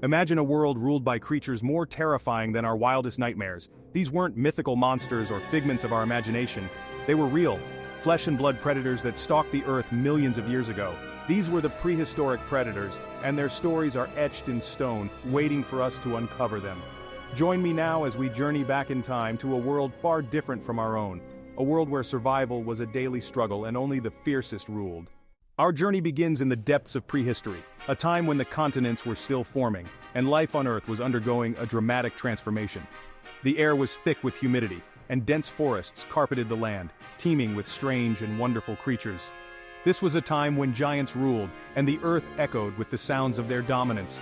Imagine a world ruled by creatures more terrifying than our wildest nightmares. These weren't mythical monsters or figments of our imagination. They were real, flesh and blood predators that stalked the Earth millions of years ago. These were the prehistoric predators, and their stories are etched in stone, waiting for us to uncover them. Join me now as we journey back in time to a world far different from our own, a world where survival was a daily struggle and only the fiercest ruled. Our journey begins in the depths of prehistory, a time when the continents were still forming, and life on Earth was undergoing a dramatic transformation. The air was thick with humidity, and dense forests carpeted the land, teeming with strange and wonderful creatures. This was a time when giants ruled, and the Earth echoed with the sounds of their dominance.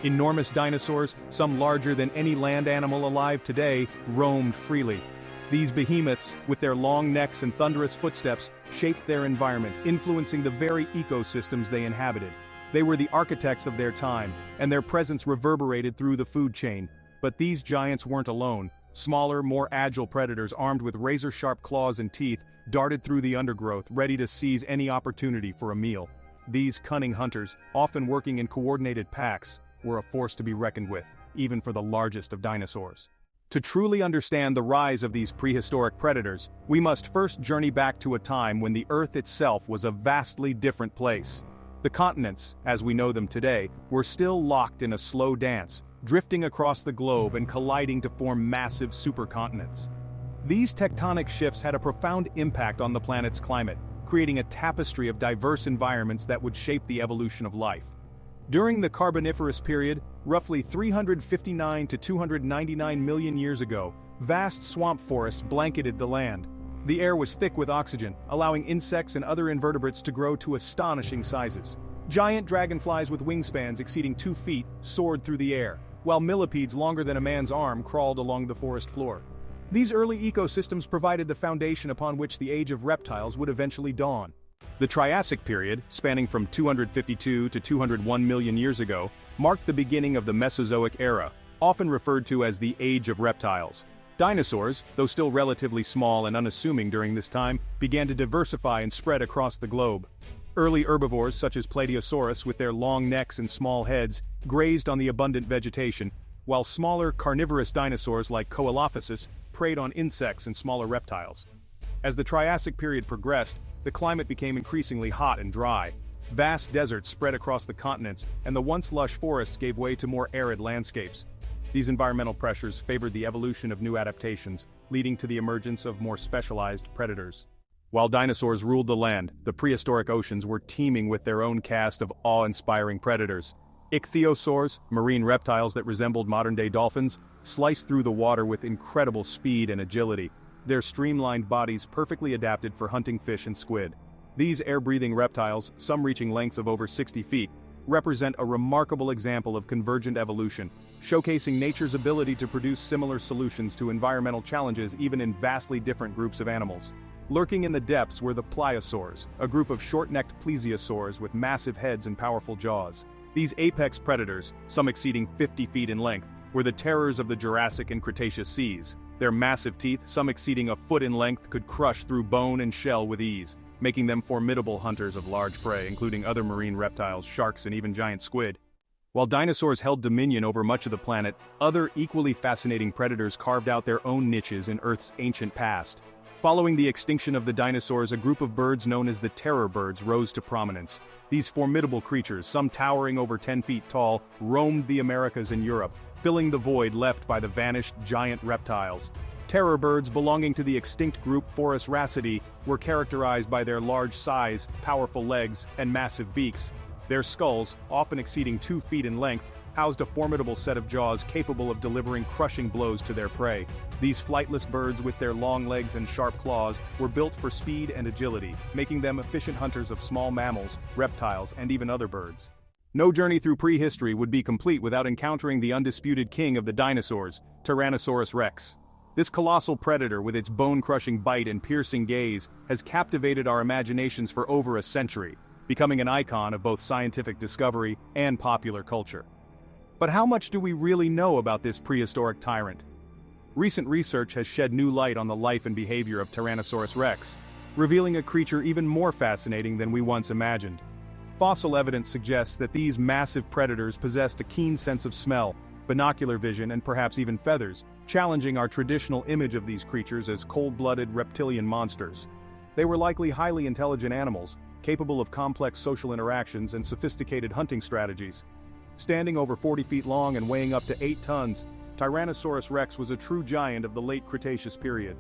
Enormous dinosaurs, some larger than any land animal alive today, roamed freely. These behemoths, with their long necks and thunderous footsteps, shaped their environment, influencing the very ecosystems they inhabited. They were the architects of their time, and their presence reverberated through the food chain. But these giants weren't alone. Smaller, more agile predators armed with razor-sharp claws and teeth darted through the undergrowth, ready to seize any opportunity for a meal. These cunning hunters, often working in coordinated packs, were a force to be reckoned with, even for the largest of dinosaurs. To truly understand the rise of these prehistoric predators, we must first journey back to a time when the Earth itself was a vastly different place. The continents, as we know them today, were still locked in a slow dance, drifting across the globe and colliding to form massive supercontinents. These tectonic shifts had a profound impact on the planet's climate, creating a tapestry of diverse environments that would shape the evolution of life. During the Carboniferous Period, roughly 359 to 299 million years ago, vast swamp forests blanketed the land. The air was thick with oxygen, allowing insects and other invertebrates to grow to astonishing sizes. Giant dragonflies with wingspans exceeding 2 feet soared through the air, while millipedes longer than a man's arm crawled along the forest floor. These early ecosystems provided the foundation upon which the age of reptiles would eventually dawn. The Triassic Period, spanning from 252 to 201 million years ago, marked the beginning of the Mesozoic era, often referred to as the Age of Reptiles. Dinosaurs, though still relatively small and unassuming during this time, began to diversify and spread across the globe. Early herbivores such as Plateosaurus with their long necks and small heads grazed on the abundant vegetation, while smaller carnivorous dinosaurs like Coelophysis preyed on insects and smaller reptiles. As the Triassic Period progressed, the climate became increasingly hot and dry. Vast deserts spread across the continents, and the once lush forests gave way to more arid landscapes. These environmental pressures favored the evolution of new adaptations, leading to the emergence of more specialized predators. While dinosaurs ruled the land, the prehistoric oceans were teeming with their own cast of awe-inspiring predators. Ichthyosaurs, marine reptiles that resembled modern-day dolphins, sliced through the water with incredible speed and agility, their streamlined bodies perfectly adapted for hunting fish and squid. These air-breathing reptiles, some reaching lengths of over 60 feet, represent a remarkable example of convergent evolution, showcasing nature's ability to produce similar solutions to environmental challenges even in vastly different groups of animals. Lurking in the depths were the pliosaurs, a group of short-necked plesiosaurs with massive heads and powerful jaws. These apex predators, some exceeding 50 feet in length, were the terrors of the Jurassic and Cretaceous seas. Their massive teeth, some exceeding a foot in length, could crush through bone and shell with ease, making them formidable hunters of large prey, including other marine reptiles, sharks, and even giant squid. While dinosaurs held dominion over much of the planet, other equally fascinating predators carved out their own niches in Earth's ancient past. Following the extinction of the dinosaurs, a group of birds known as the terror birds rose to prominence. These formidable creatures, some towering over 10 feet tall, roamed the Americas and Europe, filling the void left by the vanished giant reptiles. Terror birds belonging to the extinct group Phorusrhacidae were characterized by their large size, powerful legs, and massive beaks. Their skulls, often exceeding 2 feet in length, housed a formidable set of jaws capable of delivering crushing blows to their prey. These flightless birds with their long legs and sharp claws were built for speed and agility, making them efficient hunters of small mammals, reptiles, and even other birds. No journey through prehistory would be complete without encountering the undisputed king of the dinosaurs, Tyrannosaurus Rex. This colossal predator with its bone-crushing bite and piercing gaze has captivated our imaginations for over a century, becoming an icon of both scientific discovery and popular culture. But how much do we really know about this prehistoric tyrant? Recent research has shed new light on the life and behavior of Tyrannosaurus Rex, revealing a creature even more fascinating than we once imagined. Fossil evidence suggests that these massive predators possessed a keen sense of smell, binocular vision and perhaps even feathers, challenging our traditional image of these creatures as cold-blooded reptilian monsters. They were likely highly intelligent animals, capable of complex social interactions and sophisticated hunting strategies. Standing over 40 feet long and weighing up to 8 tons, Tyrannosaurus Rex was a true giant of the late Cretaceous period.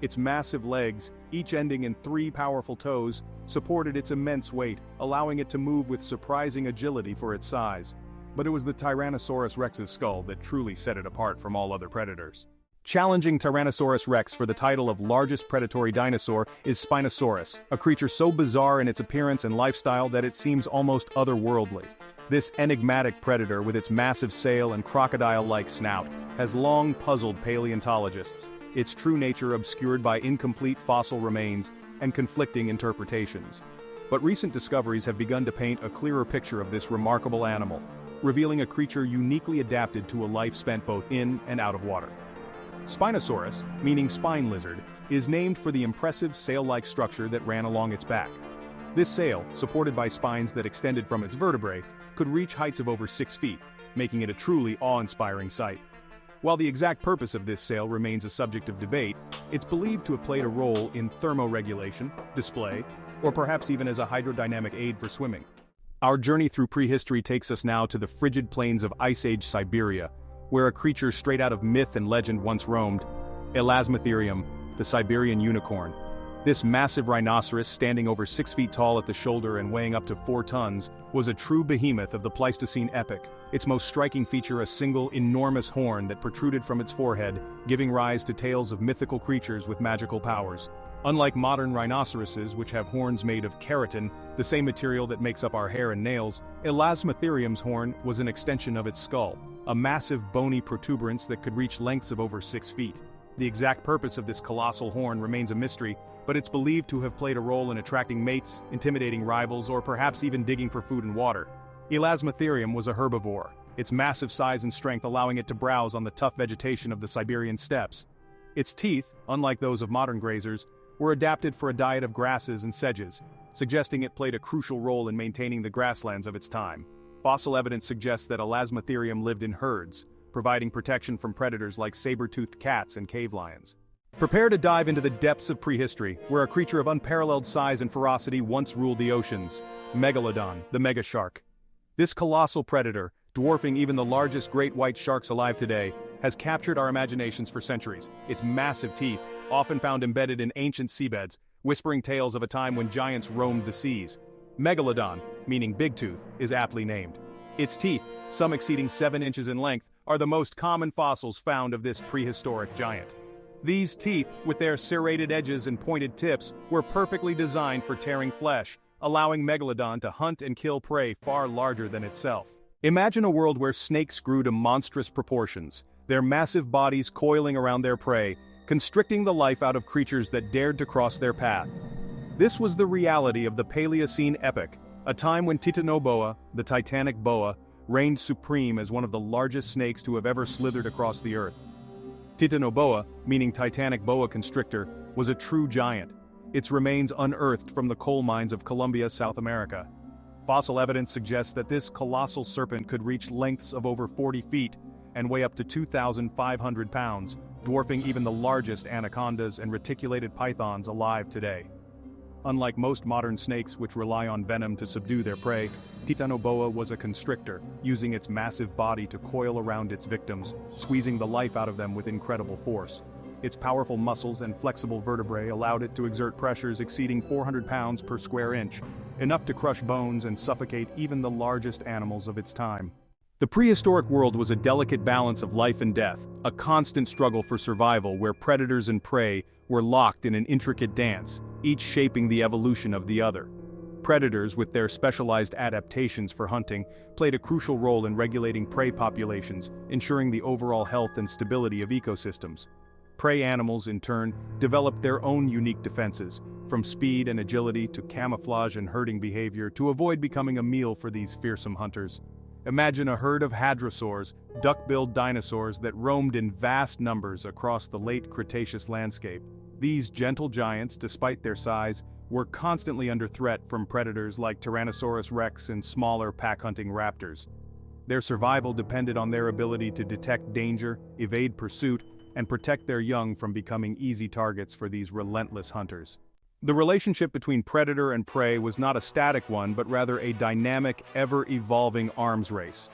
Its massive legs, each ending in 3 powerful toes, supported its immense weight, allowing it to move with surprising agility for its size. But it was the Tyrannosaurus Rex's skull that truly set it apart from all other predators. Challenging Tyrannosaurus Rex for the title of largest predatory dinosaur is Spinosaurus, a creature so bizarre in its appearance and lifestyle that it seems almost otherworldly. This enigmatic predator with its massive sail and crocodile-like snout has long puzzled paleontologists, its true nature obscured by incomplete fossil remains and conflicting interpretations. But recent discoveries have begun to paint a clearer picture of this remarkable animal, revealing a creature uniquely adapted to a life spent both in and out of water. Spinosaurus, meaning spine lizard, is named for the impressive sail-like structure that ran along its back. This sail, supported by spines that extended from its vertebrae, could reach heights of over 6 feet, making it a truly awe-inspiring sight. While the exact purpose of this sail remains a subject of debate, it's believed to have played a role in thermoregulation, display, or perhaps even as a hydrodynamic aid for swimming. Our journey through prehistory takes us now to the frigid plains of Ice Age Siberia, where a creature straight out of myth and legend once roamed, Elasmotherium, the Siberian unicorn. This massive rhinoceros, standing over 6 feet tall at the shoulder and weighing up to 4 tons, was a true behemoth of the Pleistocene epoch, its most striking feature a single enormous horn that protruded from its forehead, giving rise to tales of mythical creatures with magical powers. Unlike modern rhinoceroses, which have horns made of keratin, the same material that makes up our hair and nails, Elasmotherium's horn was an extension of its skull, a massive bony protuberance that could reach lengths of over 6 feet. The exact purpose of this colossal horn remains a mystery, but it's believed to have played a role in attracting mates, intimidating rivals, or perhaps even digging for food and water. Elasmotherium was a herbivore, its massive size and strength allowing it to browse on the tough vegetation of the Siberian steppes. Its teeth, unlike those of modern grazers, were adapted for a diet of grasses and sedges, suggesting it played a crucial role in maintaining the grasslands of its time. Fossil evidence suggests that Elasmotherium lived in herds, providing protection from predators like saber-toothed cats and cave lions. Prepare to dive into the depths of prehistory, where a creature of unparalleled size and ferocity once ruled the oceans, Megalodon, the mega shark. This colossal predator, dwarfing even the largest great white sharks alive today, has captured our imaginations for centuries. Its massive teeth, often found embedded in ancient seabeds, whispering tales of a time when giants roamed the seas. Megalodon, meaning big tooth, is aptly named. Its teeth, some exceeding 7 inches in length, are the most common fossils found of this prehistoric giant. These teeth, with their serrated edges and pointed tips, were perfectly designed for tearing flesh, allowing Megalodon to hunt and kill prey far larger than itself. Imagine a world where snakes grew to monstrous proportions, their massive bodies coiling around their prey, constricting the life out of creatures that dared to cross their path. This was the reality of the Paleocene epoch, a time when Titanoboa, the titanic boa, reigned supreme as one of the largest snakes to have ever slithered across the earth. Titanoboa, meaning titanic boa constrictor, was a true giant, its remains unearthed from the coal mines of Colombia, South America. Fossil evidence suggests that this colossal serpent could reach lengths of over 40 feet and weigh up to 2,500 pounds, dwarfing even the largest anacondas and reticulated pythons alive today. Unlike most modern snakes which rely on venom to subdue their prey, Titanoboa was a constrictor, using its massive body to coil around its victims, squeezing the life out of them with incredible force. Its powerful muscles and flexible vertebrae allowed it to exert pressures exceeding 400 pounds per square inch, enough to crush bones and suffocate even the largest animals of its time. The prehistoric world was a delicate balance of life and death, a constant struggle for survival where predators and prey were locked in an intricate dance, each shaping the evolution of the other. Predators, with their specialized adaptations for hunting, played a crucial role in regulating prey populations, ensuring the overall health and stability of ecosystems. Prey animals, in turn, developed their own unique defenses, from speed and agility to camouflage and herding behavior to avoid becoming a meal for these fearsome hunters. Imagine a herd of hadrosaurs, duck-billed dinosaurs that roamed in vast numbers across the late Cretaceous landscape. These gentle giants, despite their size, were constantly under threat from predators like Tyrannosaurus Rex and smaller pack-hunting raptors. Their survival depended on their ability to detect danger, evade pursuit, and protect their young from becoming easy targets for these relentless hunters. The relationship between predator and prey was not a static one, but rather a dynamic, ever-evolving arms race.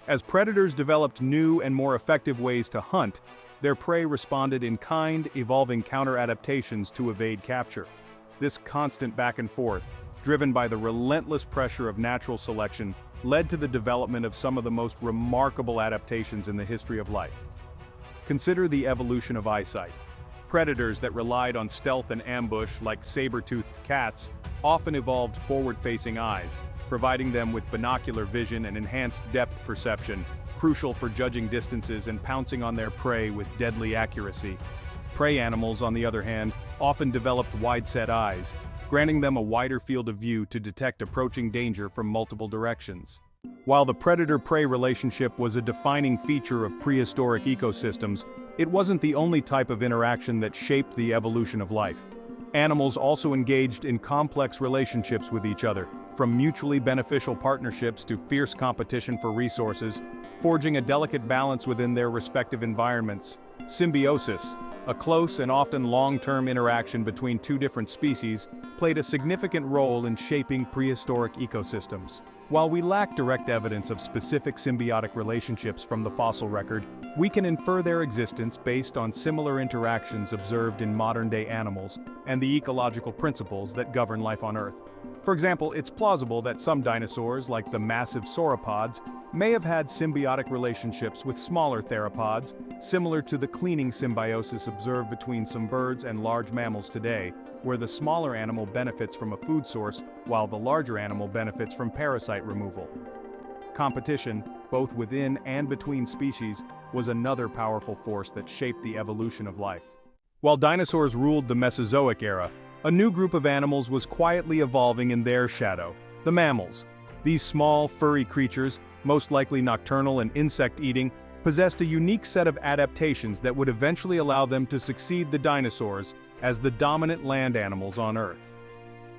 As predators developed new and more effective ways to hunt, their prey responded in kind, evolving counter-adaptations to evade capture. This constant back and forth, driven by the relentless pressure of natural selection, led to the development of some of the most remarkable adaptations in the history of life. Consider the evolution of eyesight. Predators that relied on stealth and ambush, like saber-toothed cats, often evolved forward-facing eyes, providing them with binocular vision and enhanced depth perception, crucial for judging distances and pouncing on their prey with deadly accuracy. Prey animals, on the other hand, often developed wide-set eyes, granting them a wider field of view to detect approaching danger from multiple directions. While the predator-prey relationship was a defining feature of prehistoric ecosystems, it wasn't the only type of interaction that shaped the evolution of life. Animals also engaged in complex relationships with each other, from mutually beneficial partnerships to fierce competition for resources, forging a delicate balance within their respective environments. Symbiosis, a close and often long-term interaction between two different species, played a significant role in shaping prehistoric ecosystems. While we lack direct evidence of specific symbiotic relationships from the fossil record, we can infer their existence based on similar interactions observed in modern-day animals and the ecological principles that govern life on Earth. For example, it's plausible that some dinosaurs, like the massive sauropods, may have had symbiotic relationships with smaller theropods, similar to the cleaning symbiosis observed between some birds and large mammals today, where the smaller animal benefits from a food source while the larger animal benefits from parasite removal. Competition, both within and between species, was another powerful force that shaped the evolution of life. While dinosaurs ruled the Mesozoic era, a new group of animals was quietly evolving in their shadow: the mammals. These small, furry creatures, most likely nocturnal and insect-eating, possessed a unique set of adaptations that would eventually allow them to succeed the dinosaurs as the dominant land animals on Earth.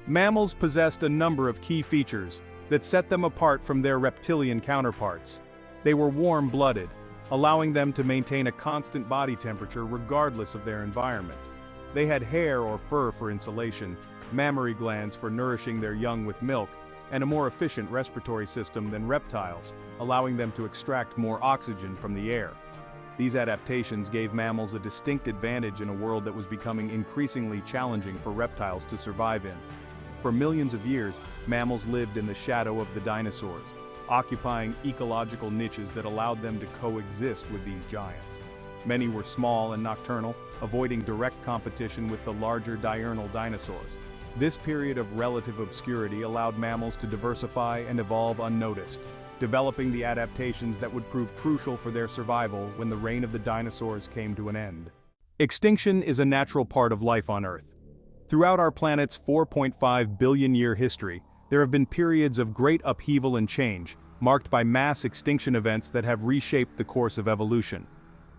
Mammals possessed a number of key features that set them apart from their reptilian counterparts. They were warm-blooded, allowing them to maintain a constant body temperature regardless of their environment. They had hair or fur for insulation, mammary glands for nourishing their young with milk, and a more efficient respiratory system than reptiles, allowing them to extract more oxygen from the air. These adaptations gave mammals a distinct advantage in a world that was becoming increasingly challenging for reptiles to survive in. For millions of years, mammals lived in the shadow of the dinosaurs, occupying ecological niches that allowed them to coexist with these giants. Many were small and nocturnal, avoiding direct competition with the larger diurnal dinosaurs. This period of relative obscurity allowed mammals to diversify and evolve unnoticed, developing the adaptations that would prove crucial for their survival when the reign of the dinosaurs came to an end. Extinction is a natural part of life on Earth. Throughout our planet's 4.5 billion-year history, there have been periods of great upheaval and change, marked by mass extinction events that have reshaped the course of evolution.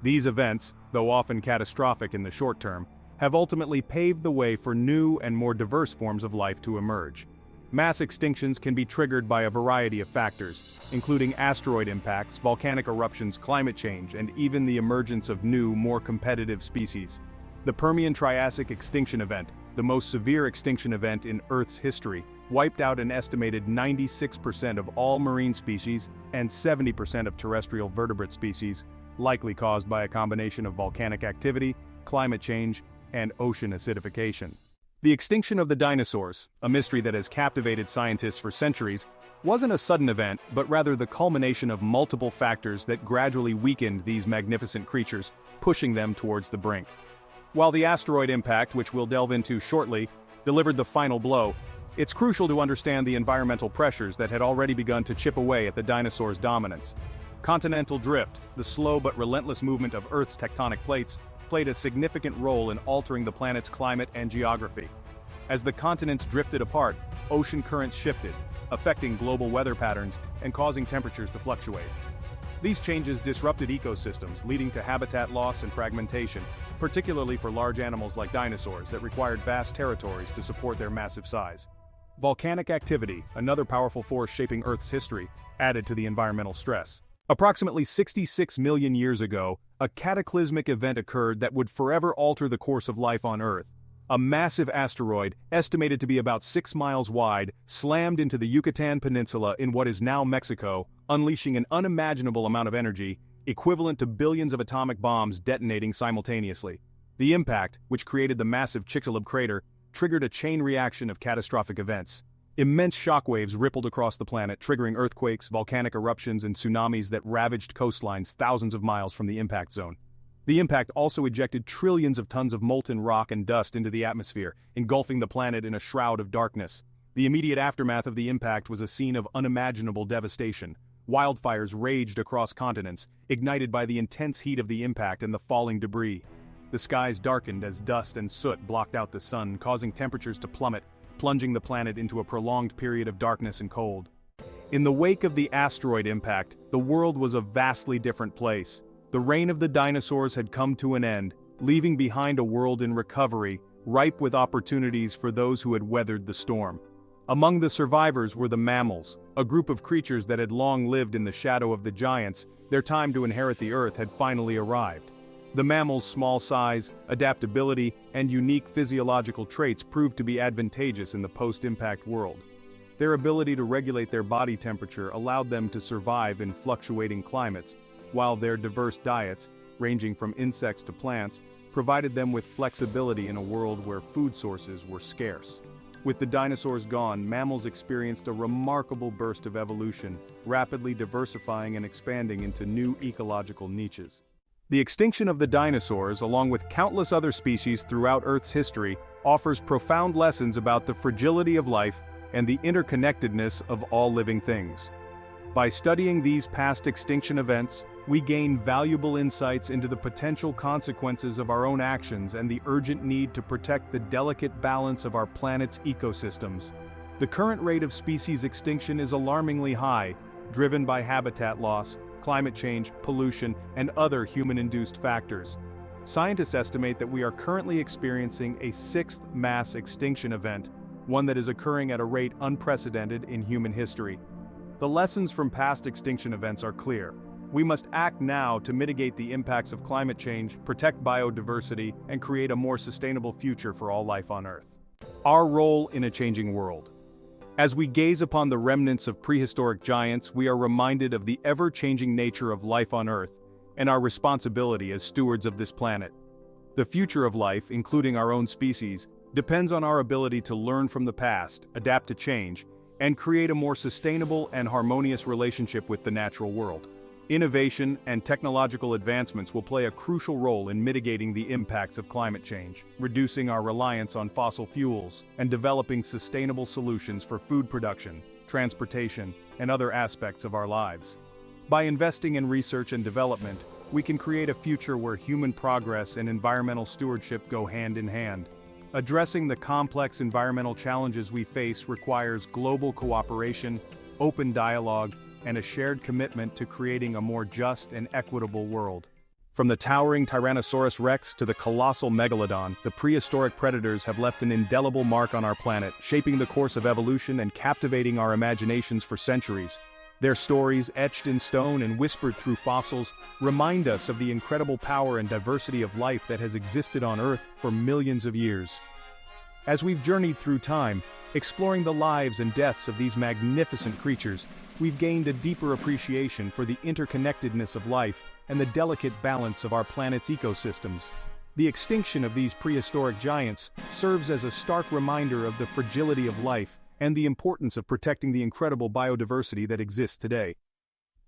These events, though often catastrophic in the short term, have ultimately paved the way for new and more diverse forms of life to emerge. Mass extinctions can be triggered by a variety of factors, including asteroid impacts, volcanic eruptions, climate change, and even the emergence of new, more competitive species. The Permian-Triassic extinction event, the most severe extinction event in Earth's history, wiped out an estimated 96% of all marine species and 70% of terrestrial vertebrate species, likely caused by a combination of volcanic activity, climate change, and ocean acidification. The extinction of the dinosaurs, a mystery that has captivated scientists for centuries, wasn't a sudden event, but rather the culmination of multiple factors that gradually weakened these magnificent creatures, pushing them towards the brink. While the asteroid impact, which we'll delve into shortly, delivered the final blow, it's crucial to understand the environmental pressures that had already begun to chip away at the dinosaurs' dominance. Continental drift, the slow but relentless movement of Earth's tectonic plates, played a significant role in altering the planet's climate and geography. As the continents drifted apart, ocean currents shifted, affecting global weather patterns and causing temperatures to fluctuate. These changes disrupted ecosystems, leading to habitat loss and fragmentation, particularly for large animals like dinosaurs that required vast territories to support their massive size. Volcanic activity, another powerful force shaping Earth's history, added to the environmental stress. Approximately 66 million years ago, a cataclysmic event occurred that would forever alter the course of life on Earth. A massive asteroid, estimated to be about 6 miles wide, slammed into the Yucatan Peninsula in what is now Mexico, unleashing an unimaginable amount of energy, equivalent to billions of atomic bombs detonating simultaneously. The impact, which created the massive Chicxulub crater, triggered a chain reaction of catastrophic events. Immense shockwaves rippled across the planet, triggering earthquakes, volcanic eruptions, and tsunamis that ravaged coastlines thousands of miles from the impact zone. The impact also ejected trillions of tons of molten rock and dust into the atmosphere, engulfing the planet in a shroud of darkness. The immediate aftermath of the impact was a scene of unimaginable devastation. Wildfires raged across continents, ignited by the intense heat of the impact and the falling debris. The skies darkened as dust and soot blocked out the sun, causing temperatures to plummet, plunging the planet into a prolonged period of darkness and cold. In the wake of the asteroid impact, the world was a vastly different place. The reign of the dinosaurs had come to an end, leaving behind a world in recovery, ripe with opportunities for those who had weathered the storm. Among the survivors were the mammals, a group of creatures that had long lived in the shadow of the giants. Their time to inherit the Earth had finally arrived. The mammals' small size, adaptability, and unique physiological traits proved to be advantageous in the post-impact world. Their ability to regulate their body temperature allowed them to survive in fluctuating climates, while their diverse diets, ranging from insects to plants, provided them with flexibility in a world where food sources were scarce. With the dinosaurs gone, mammals experienced a remarkable burst of evolution, rapidly diversifying and expanding into new ecological niches. The extinction of the dinosaurs, along with countless other species throughout Earth's history, offers profound lessons about the fragility of life and the interconnectedness of all living things. By studying these past extinction events, we gain valuable insights into the potential consequences of our own actions and the urgent need to protect the delicate balance of our planet's ecosystems. The current rate of species extinction is alarmingly high, driven by habitat loss, climate change, pollution, and other human-induced factors. Scientists estimate that we are currently experiencing a sixth mass extinction event, one that is occurring at a rate unprecedented in human history. The lessons from past extinction events are clear. We must act now to mitigate the impacts of climate change, protect biodiversity, and create a more sustainable future for all life on Earth. Our role in a changing world. As we gaze upon the remnants of prehistoric giants, we are reminded of the ever-changing nature of life on Earth and our responsibility as stewards of this planet. The future of life, including our own species, depends on our ability to learn from the past, adapt to change, and create a more sustainable and harmonious relationship with the natural world. Innovation and technological advancements will play a crucial role in mitigating the impacts of climate change, reducing our reliance on fossil fuels, and developing sustainable solutions for food production, transportation, and other aspects of our lives. By investing in research and development, we can create a future where human progress and environmental stewardship go hand in hand. Addressing the complex environmental challenges we face requires global cooperation, open dialogue, and a shared commitment to creating a more just and equitable world. From the towering Tyrannosaurus Rex to the colossal Megalodon, the prehistoric predators have left an indelible mark on our planet, shaping the course of evolution and captivating our imaginations for centuries. Their stories, etched in stone and whispered through fossils, remind us of the incredible power and diversity of life that has existed on Earth for millions of years. As we've journeyed through time, exploring the lives and deaths of these magnificent creatures, we've gained a deeper appreciation for the interconnectedness of life and the delicate balance of our planet's ecosystems. The extinction of these prehistoric giants serves as a stark reminder of the fragility of life and the importance of protecting the incredible biodiversity that exists today.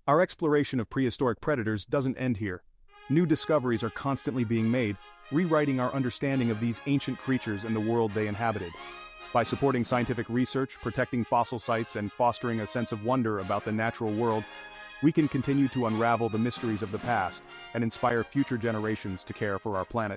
Our exploration of prehistoric predators doesn't end here. New discoveries are constantly being made, rewriting our understanding of these ancient creatures and the world they inhabited. By supporting scientific research, protecting fossil sites, and fostering a sense of wonder about the natural world, we can continue to unravel the mysteries of the past and inspire future generations to care for our planet.